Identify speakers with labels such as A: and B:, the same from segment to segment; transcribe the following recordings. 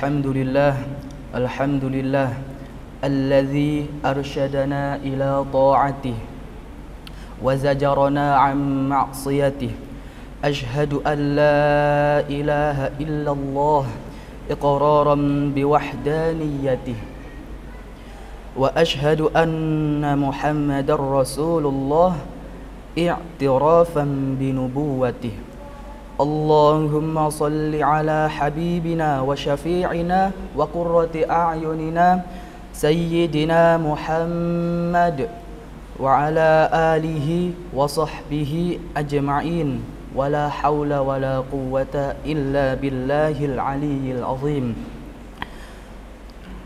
A: Alhamdulillah alladzi arsyadana ila ta'atih wa zajarana 'an ma'siyatih. Ashhadu an la ilaha illallah iqraran biwahdaniyatih wa ashhadu anna Muhammadar Rasulullah i'tirafan binubuwwatih. Allahumma salli ala habibina wa syafi'ina wa qurrati a'yunina Sayyidina Muhammad wa ala alihi wa sahbihi ajma'in wa la hawla wa la quwwata illa billahil aliyyil azim.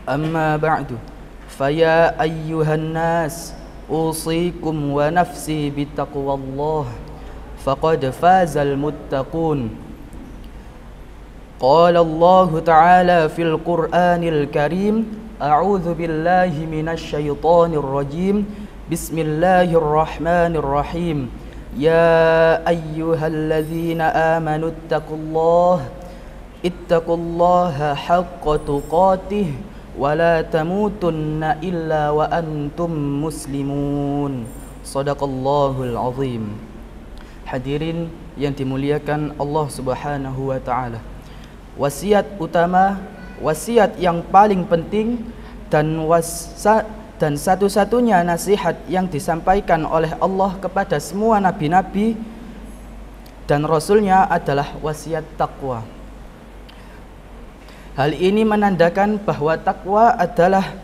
A: Amma ba'du, faya ayyuhan nas usikum wa nafsi bitaqwallah faqad fazal muttaqun. Qala Allah Ta'ala fil Qur'anil Karim, a'udzu billahi minasy syaithanir rajim. Bismillahirrahmanirrahim. Ya ayyuhalladzina amanu ittaqullaha haqqa tuqatih wa la tamutunna illa wa antum muslimun. Shadaqallahul azim. Hadirin yang dimuliakan Allah Subhanahu wa taala. Wasiat utama, wasiat yang paling penting dan satu-satunya nasihat yang disampaikan oleh Allah kepada semua nabi-nabi dan rasulnya adalah wasiat takwa. Hal ini menandakan bahwa takwa adalah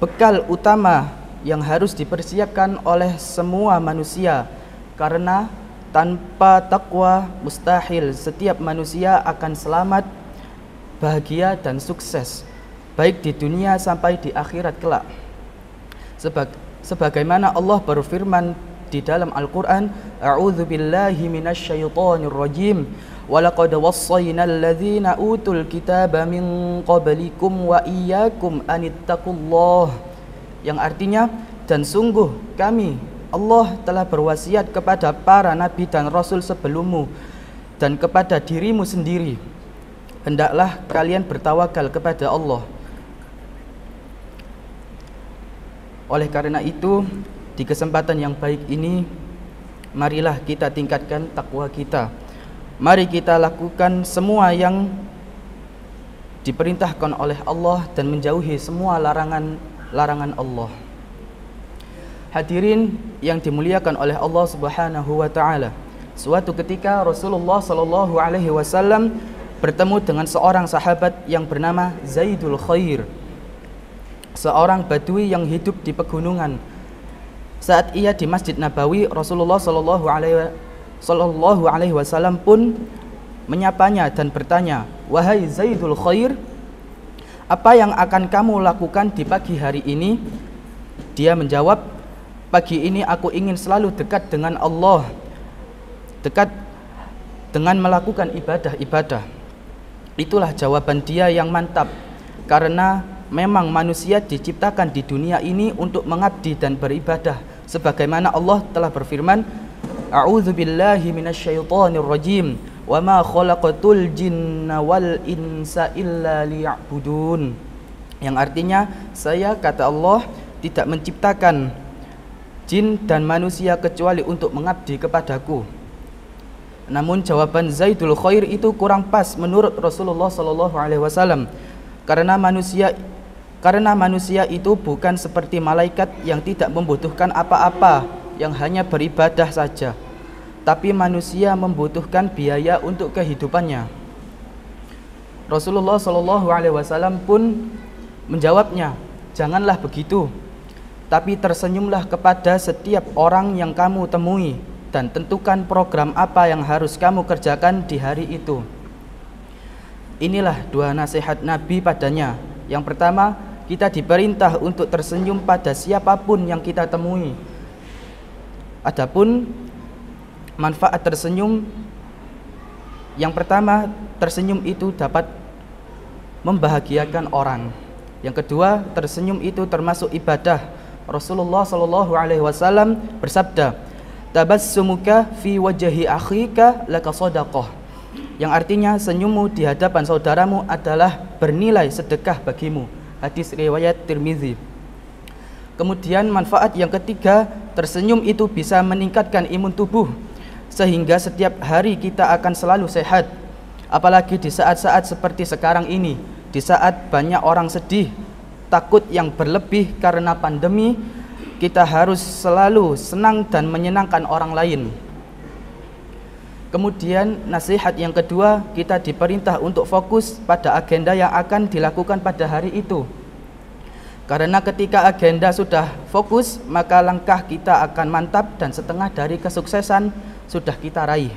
A: bekal utama yang harus dipersiapkan oleh semua manusia, karena tanpa takwa mustahil setiap manusia akan selamat, bahagia dan sukses, baik di dunia sampai di akhirat kelak. Sebagaimana Allah berfirman di dalam Al-Quran, a'udzu billahi minasy syaithanir rajim, wa laqad wassaynal ladzina utul kitaba min qablikum wa iyyakum anittaqullah, yang artinya, dan sungguh kami Allah telah berwasiat kepada para nabi dan rasul sebelummu dan kepada dirimu sendiri, hendaklah kalian bertawakal kepada Allah. Oleh karena itu, di kesempatan yang baik ini, marilah kita tingkatkan takwa kita. Mari kita lakukan semua yang diperintahkan oleh Allah dan menjauhi semua larangan Allah. Hadirin yang dimuliakan oleh Allah Subhanahu wa taala. Suatu ketika Rasulullah sallallahu alaihi wasallam bertemu dengan seorang sahabat yang bernama Zaidul Khair, seorang badui yang hidup di pegunungan. Saat ia di Masjid Nabawi, Rasulullah sallallahu alaihi wasallam pun menyapanya dan bertanya, "Wahai Zaidul Khair, apa yang akan kamu lakukan di pagi hari ini?" Dia menjawab, "Pagi ini aku ingin selalu dekat dengan Allah, dekat dengan melakukan ibadah-ibadah." Itulah jawaban dia yang mantap, karena memang manusia diciptakan di dunia ini untuk mengabdi dan beribadah, sebagaimana Allah telah berfirman, a'udzu billahi minasyaitonir rajim, wa ma khalaqatul jinna wal insa illa liya'budun, yang artinya, saya, kata Allah, tidak menciptakan jin dan manusia kecuali untuk mengabdi kepadaku. Namun jawaban Zaidul Khair itu kurang pas menurut Rasulullah sallallahu alaihi wasallam, karena manusia itu bukan seperti malaikat yang tidak membutuhkan apa-apa, yang hanya beribadah saja, tapi manusia membutuhkan biaya untuk kehidupannya. Rasulullah sallallahu alaihi wasallam pun menjawabnya, "Janganlah begitu, tapi tersenyumlah kepada setiap orang yang kamu temui dan tentukan program apa yang harus kamu kerjakan di hari itu." Inilah dua nasihat Nabi padanya. Yang pertama, kita diperintah untuk tersenyum pada siapapun yang kita temui. Adapun manfaat tersenyum, yang pertama, tersenyum itu dapat membahagiakan orang. Yang kedua, tersenyum itu termasuk ibadah. Rasulullah sallallahu alaihi wasallam bersabda, "Tabassumuka fi wajhi akhika laka shadaqah." yang artinya senyummu di hadapan saudaramu adalah bernilai sedekah bagimu. Hadis riwayat Tirmizi. Kemudian manfaat yang ketiga, tersenyum itu bisa meningkatkan imun tubuh sehingga setiap hari kita akan selalu sehat. Apalagi di saat-saat seperti sekarang ini, di saat banyak orang sedih, takut yang berlebih karena pandemi, kita harus selalu senang dan menyenangkan orang lain. Kemudian nasihat yang kedua, kita diperintah untuk fokus pada agenda yang akan dilakukan pada hari itu. Karena ketika agenda sudah fokus, maka langkah kita akan mantap dan setengah dari kesuksesan sudah kita raih.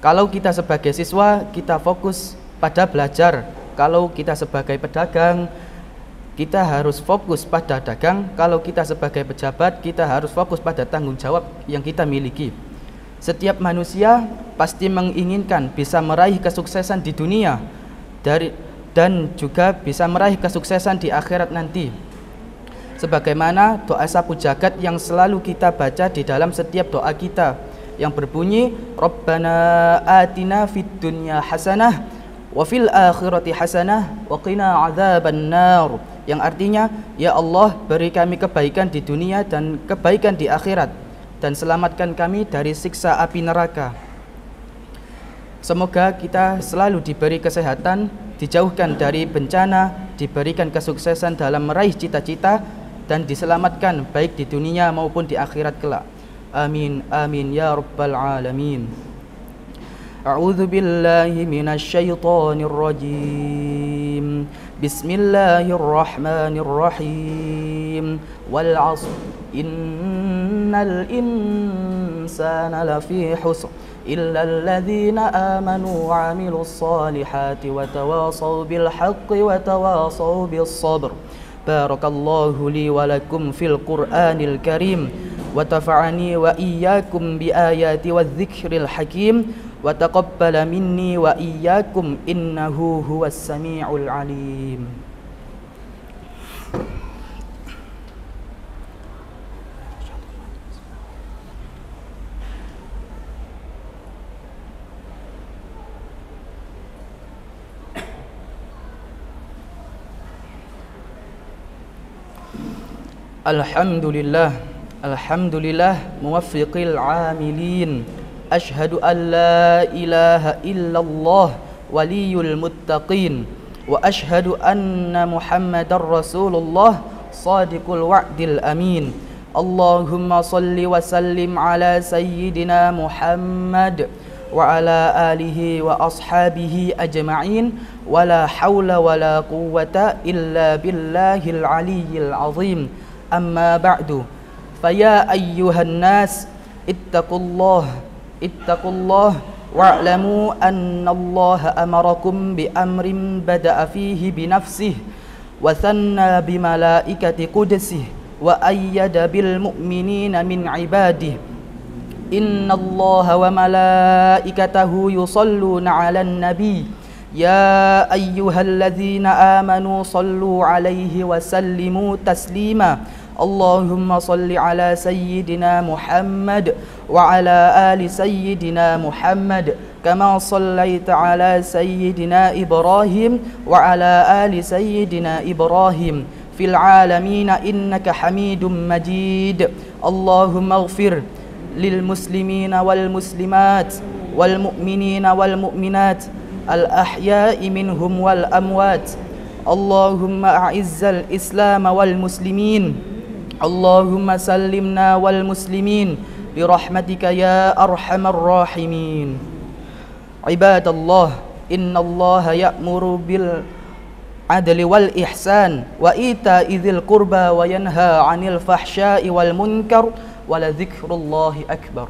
A: Kalau kita sebagai siswa, kita fokus pada belajar. Kalau kita sebagai pedagang, kita harus fokus pada dagang. Kalau kita sebagai pejabat, kita harus fokus pada tanggung jawab yang kita miliki. Setiap manusia pasti menginginkan bisa meraih kesuksesan di dunia dan juga bisa meraih kesuksesan di akhirat nanti. Sebagaimana doa sapu jagat yang selalu kita baca di dalam setiap doa kita yang berbunyi Rabbana atina fid dunya hasanah wa fil akhirati hasanah wa qina adzabannar, yang artinya, ya Allah, beri kami kebaikan di dunia dan kebaikan di akhirat, dan selamatkan kami dari siksa api neraka. Semoga kita selalu diberi kesehatan, dijauhkan dari bencana, diberikan kesuksesan dalam meraih cita-cita, dan diselamatkan baik di dunia maupun di akhirat kelak. Amin amin ya rabbal alamin. A'udzu billahi minasy syaithanir rajim. Bismillahirrahmanirrahim. Wal 'ashr innal insana lafi khusr illa alladhina amanu wa 'amilus solihati wa tawasaw bil haqqi wa tawasaw bis sabr. Barakallahu li wa lakum fil Qur'anil Karim wa tafa'ani wa iyyakum bi ayati wadh-dhikril hakim wa taqabbala minni wa iyyakum innahu huwas samiul alim. Alhamdulillah, alhamdulillah muwaffiqil amilin. Ashhadu an la ilaha illallah waliyul muttaqin wa ashhadu anna Muhammadar Rasulullah sadiqul wa'dil amin. Allahumma salli wa sallim ala sayyidina Muhammad wa ala alihi wa ashabihi ajma'in wa la hawla wa la quwwata illa billahil aliyyil azim. Amma ba'du, faya ayyuhan nas ittaqullah wa'lamu anna Allah amarakum bi amrin bada'a fihi bi nafsihi wa thanna bi malaikati qudsihi wa ayyada bil mu'minina min ibadihi. Inna Allah wa malaikatahu yusalluna 'alan nabi ya ayyuhalladzina amanu sallu 'alaihi wa sallimu taslima. Allahumma salli ala sayyidina Muhammad wa ala ali sayyidina Muhammad kama sallaita ala sayyidina Ibrahim wa ala ali sayyidina Ibrahim fil alamin innaka Hamidum Majid. Allahumma ighfir lil muslimina wal muslimat wal mu'minina wal mu'minat al ahya'i minhum wal amwat. Allahumma a'izzal islam wal muslimin. Allahumma sallimna wal muslimin birahmatika ya arhamar rahimin. Ibadallah, innallaha ya'muru bil adli wal ihsan wa ita'i dzil qurba wa yanha 'anil fahsya'i wal munkar wa la dzikrullahi akbar.